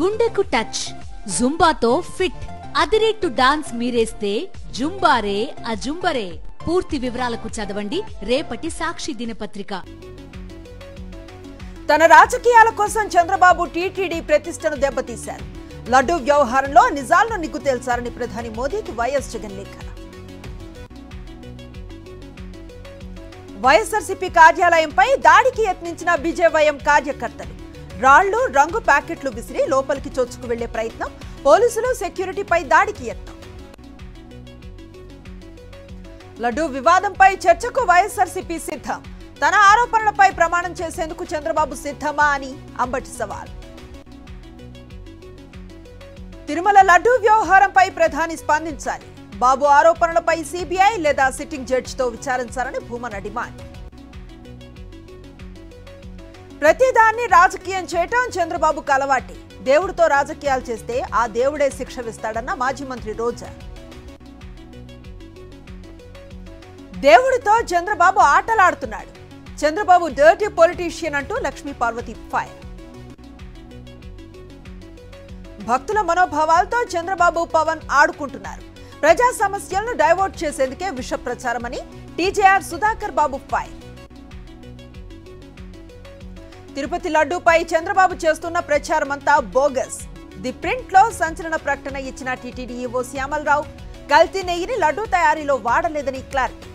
గుండెకు touch, జుంబాతో fit, అదిరేట్టు dance మీరేస్తే జుంబారే అజుంబరే. పూర్తి వివరాలకు చదవండి రేపటి సాక్షి దినపత్రిక. తన రాజకీయాల కోసం చంద్రబాబు టీటీడీ ప్రతిష్టను దెబ్బతీశారు. లడ్డూ వ్యవహారంలో నిజాలను నిగ్గు తేల్చారని ప్రధాని మోదీకి వైఎస్ జగన్ లేఖ. వైఎస్ఆర్సీపీ కార్యాలయంపై దాడికి యత్నించిన బీజేవైఎం కార్యకర్తలు రాళ్లు, రంగు ప్యాకెట్లు విసిరి లోపలికి చొచ్చుకు వెళ్లే ప్రయత్నం, పోలీసులు సెక్యూరిటీపై దాడికి యత్నం. లడ్డూ వివాదంపై చర్చకు వైఎస్ఆర్సీపీ సిద్ధం. తన ఆరోపణలపై ప్రమాణం చేసేందుకు చంద్రబాబు సిద్ధమా అని అంబటి సవాల్. తిరుమల లడ్డూ వ్యవహారంపై ప్రధాని స్పందించాలి. బాబు ఆరోపణలపై సిబిఐ లేదా సిట్టింగ్ జడ్జితో విచారించాలని భూమన డిమాండ్. ప్రతిదాన్ని రాజకీయం చేయటం చంద్రబాబుకు అలవాటే. దేవుడితో రాజకీయాలు చేస్తే ఆ దేవుడే శిక్ష విస్తాడన్న మాజీ మంత్రి రోజా. దేవుడితో చంద్రబాబు ఆటలాడుతున్నాడు. చంద్రబాబు డర్టీ పొలిటీషియన్ అంటూ లక్ష్మీ పార్వతి ఫైర్. భక్తుల మనోభావాలతో చంద్రబాబు, పవన్ ఆడుకుంటున్నారు. ప్రజా సమస్యలను డైవర్ట్ చేసేందుకే విష ప్రచారమని టీజేఆర్ సుధాకర్ బాబు ఫైర్. తిరుపతి లడ్డూపై చంద్రబాబు చేస్తున్న ప్రచారమంతా బోగస్. ది ప్రింట్ లో సంచలన ప్రకటన ఇచ్చిన టీటీడీ ఈవో శ్యామలరావు కల్తీ నెయ్యిని లడ్డూ తయారీలో వాడలేదని క్లారిటీ.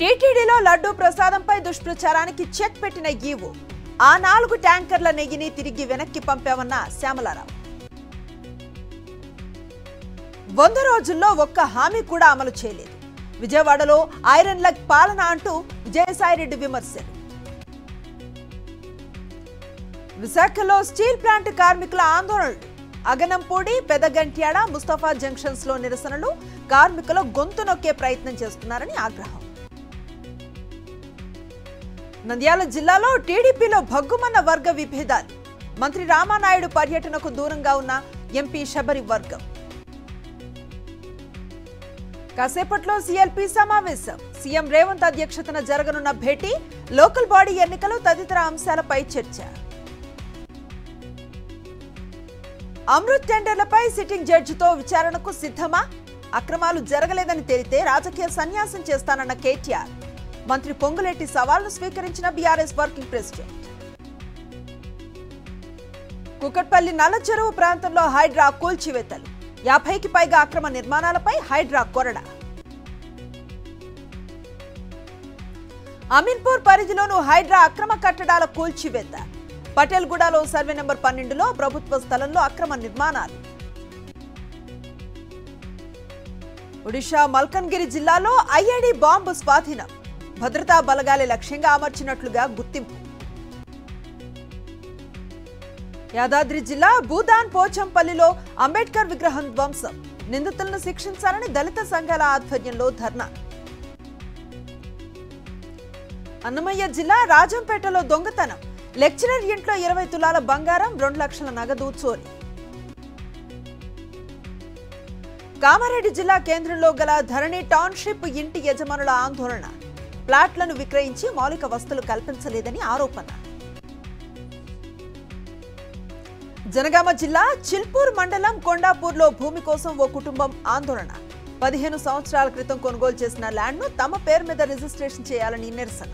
టీటీడీలో లడ్డూ ప్రసాదంపై దుష్ప్రచారానికి చెక్ పెట్టిన ఈవో ఆ 4 ట్యాంకర్ల నెయ్యిని తిరిగి వెనక్కి పంపామన్న శ్యామలరావు. 100 రోజుల్లో ఒక్క హామీ కూడా అమలు చేయలేదు. విజయవాడలో ఐరన్ లెగ్ పాలన అంటూ విజయసాయిరెడ్డి విమర్శలు. విశాఖలో స్టీల్ ప్లాంట్ కార్మికుల ఆందోళనలు. అగనంపూడి, పెదగంట్యాడ, ముస్తఫా జంక్షన్స్ లో నిరసనలు. కార్మికుల గొంతు నొక్కే ప్రయత్నం చేస్తున్నారని ఆగ్రహం. నంద్యాల జిల్లాలో టీడీపీలో భగ్గుమన్న వర్గ విభేదాలు. మంత్రి రామానాయుడు పర్యటనకు దూరంగా ఉన్న ఎంపీ శబరి వర్గం. కాసేపట్లో సీఎల్పీ సమావేశం. సీఎం రేవంత్ అధ్యక్షతన జరగనున్న భేటీ, లోకల్ బాడీ ఎన్నికలు తదితర అంశాలపై చర్చ. అమృత్ టెండర్లపై సిట్టింగ్ జడ్జితో విచారణకు సిద్ధమా? అక్రమాలు జరగలేదని తేలితే రాజకీయ సన్యాసం చేస్తానన్న కేటీఆర్. మంత్రి పొంగులేటి సవాల్ను స్వీకరించిన బీఆర్ఎస్ వర్కింగ్ ప్రెసిడెంట్. కుకట్పల్లి నల్ల చెరువు ప్రాంతంలో హైడ్రా కూల్చివేతలు. 50కి పైగా అక్రమ నిర్మాణాలపై హైడ్రా కొరడ. అమీన్పూర్ పరిధిలోనూ హైడ్రా అక్రమ కట్టడాల కూల్చివేత. పటేల్గూడలో సర్వే నెంబర్ 12లో ప్రభుత్వ స్థలంలో అక్రమ నిర్మాణాలు. ఒడిషా మల్కన్గిరి జిల్లాలో ఐఏడీ బాంబు స్వాధీనం. భద్రతా బలగాలే లక్ష్యంగా అమర్చినట్లుగా గుర్తింపు. యాదాద్రి జిల్లా భూదాన్ పోచంపల్లిలో అంబేద్కర్ విగ్రహం ధ్వంసం. నిందితులను శిక్షించాలని దళిత సంఘాల ఆధ్వర్యంలో ధర్నా. అన్నమయ్య జిల్లా రాజంపేటలో దొంగతనం. లెక్చరర్ ఇంట్లో 20 తులాల బంగారం, 2 లక్షల నగదు చోరీ. కామారెడ్డి జిల్లా కేంద్రంలో గల ధరణి టౌన్షిప్ ఇంటి యజమానుల ఆందోళన. ప్లాట్లను విక్రయించి మౌలిక వసతులు కల్పించలేదని ఆరోపణ. జనగామ జిల్లా చిల్పూర్ మండలం కొండాపూర్లో భూమి కోసం ఓ కుటుంబం ఆందోళన. 15 సంవత్సరాల క్రితం కొనుగోలు చేసిన ల్యాండ్ను తమ పేరు మీద రిజిస్ట్రేషన్ చేయాలని నిరసన.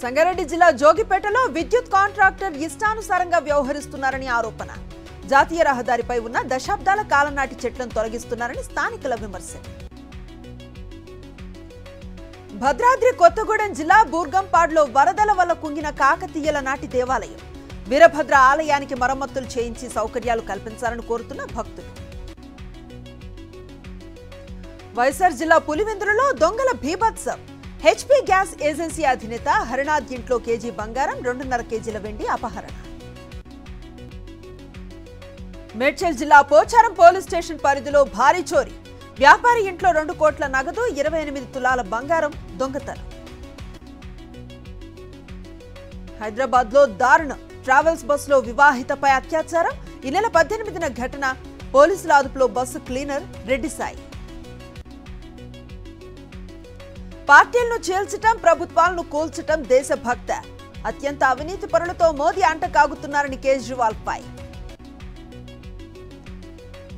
సంగారెడ్డి జిల్లా జోగిపేటలో విద్యుత్ కాంట్రాక్టర్ ఇష్టానుసారంగా వ్యవహరిస్తున్నారని ఆరోపణ. జాతీయ రహదారిపై ఉన్న దశాబ్దాల కాలం నాటి చెట్లను తొలగిస్తున్నారని స్థానికుల విమర్శ. భద్రాద్రి కొత్తగూడెం జిల్లా బూర్గంపాడులో వరదల వల్ల కుంగిన కాకతీయుల నాటి దేవాలయం. వీరభద్ర ఆలయానికి మరమ్మతులు చేయించి సౌకర్యాలు కల్పించాలని కోరుతున్న భక్తులు. వైఎస్ఆర్ జిల్లా పులివెందులలో దొంగల బీభత్సం. హెచ్పీ గ్యాస్ ఏజెన్సీ అధినేత హరినాథ్ ఇంట్లో కేజీ బంగారం, 2.5 కేజీల వెండి అపహరణ. మేడ్చల్ జిల్లా పోచారం పోలీస్ స్టేషన్ పరిధిలో భారీ చోరీ. వ్యాపారి ఇంట్లో 2 కోట్ల నగదు, 28 తులాల బంగారం దొంగతనం. హైదరాబాద్ లో దారుణం. ట్రావెల్స్ బస్సులో వివాహితపై అత్యాచారం. ఈ నెల 18న ఘటన. పోలీసుల అదుపులో బస్సు క్లీనర్ రెడ్డి సాయి. పార్టీలను చీల్చటం, ప్రభుత్వాలను కూల్చటం దేశభక్త. అత్యంత అవినీతి పరులతో మోదీ అంటకాగుతున్నారని కేజ్రీవాల్ పై.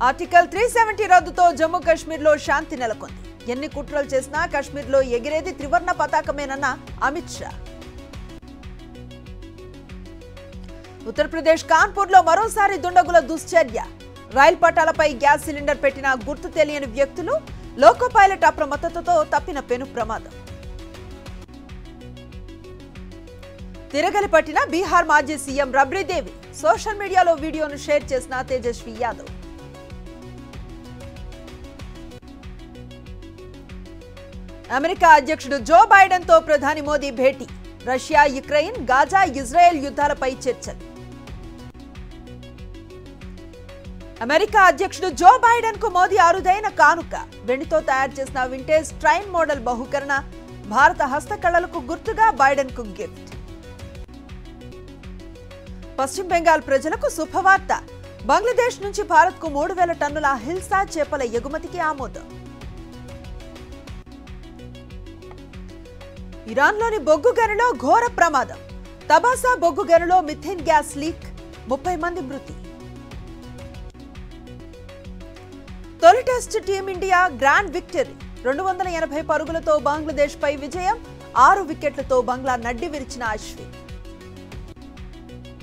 ఆర్టికల్ 370 రద్దుతో జమ్మూ కాశ్మీర్లో శాంతి నెలకొంది. ఎన్ని కుట్రలు చేసినా కాశ్మీర్లో ఎగిరేది త్రివర్ణ పతాకమేనన్న అమిత్ షా. ఉత్తరప్రదేశ్ కాన్పూర్లో మరోసారి దుండగుల దుశ్చర్య. రైలు పట్టాలపై గ్యాస్ సిలిండర్ పెట్టిన గుర్తు తెలియని వ్యక్తులు. లోకో పైలట్ అప్రమత్తతతో తప్పిన పెను ప్రమాదం. తిరగలి పట్టిన బీహార్ మాజీ సీఎం రబ్రీదేవి. సోషల్ మీడియాలో వీడియోను షేర్ చేసిన తేజస్వి యాదవ్. అమెరికా అధ్యక్షుడు జో బైడెన్ తో ప్రధాని మోదీ భేటీ. రష్యా, యుక్రెయిన్, గాజా, ఇజ్రాయెల్ యుద్ధాలపై చర్చలు. అమెరికా అధ్యక్షుడు జో బైడెన్ కు మోదీ అరుదైన కానుక. వెండితో తయారు చేసిన వింటేజ్ ట్రైన్ మోడల్ బహుకరణ. భారత హస్తకళలకు గుర్తుగా బైడెన్ కు గిఫ్ట్. పశ్చిమ బెంగాల్ ప్రజలకు శుభవార్త. బంగ్లాదేశ్ నుంచి భారత్ కు 3000 టన్నుల హిల్సా చేపల ఎగుమతికి ఆమోదం. ఇరాన్లోని బొగ్గు గనిలో ఘోర ప్రమాదం. తబాసా బొగ్గు గనిలో మిథేన్ గ్యాస్ లీక్. 30 మంది మృతి. తొలి టెస్ట్ టీమిండియా గ్రాండ్ విక్టరీ. 280 పరుగులతో బంగ్లాదేశ్ పై విజయం. 6 వికెట్లతో బంగ్లా నడ్డి విరిచిన అశ్విన్.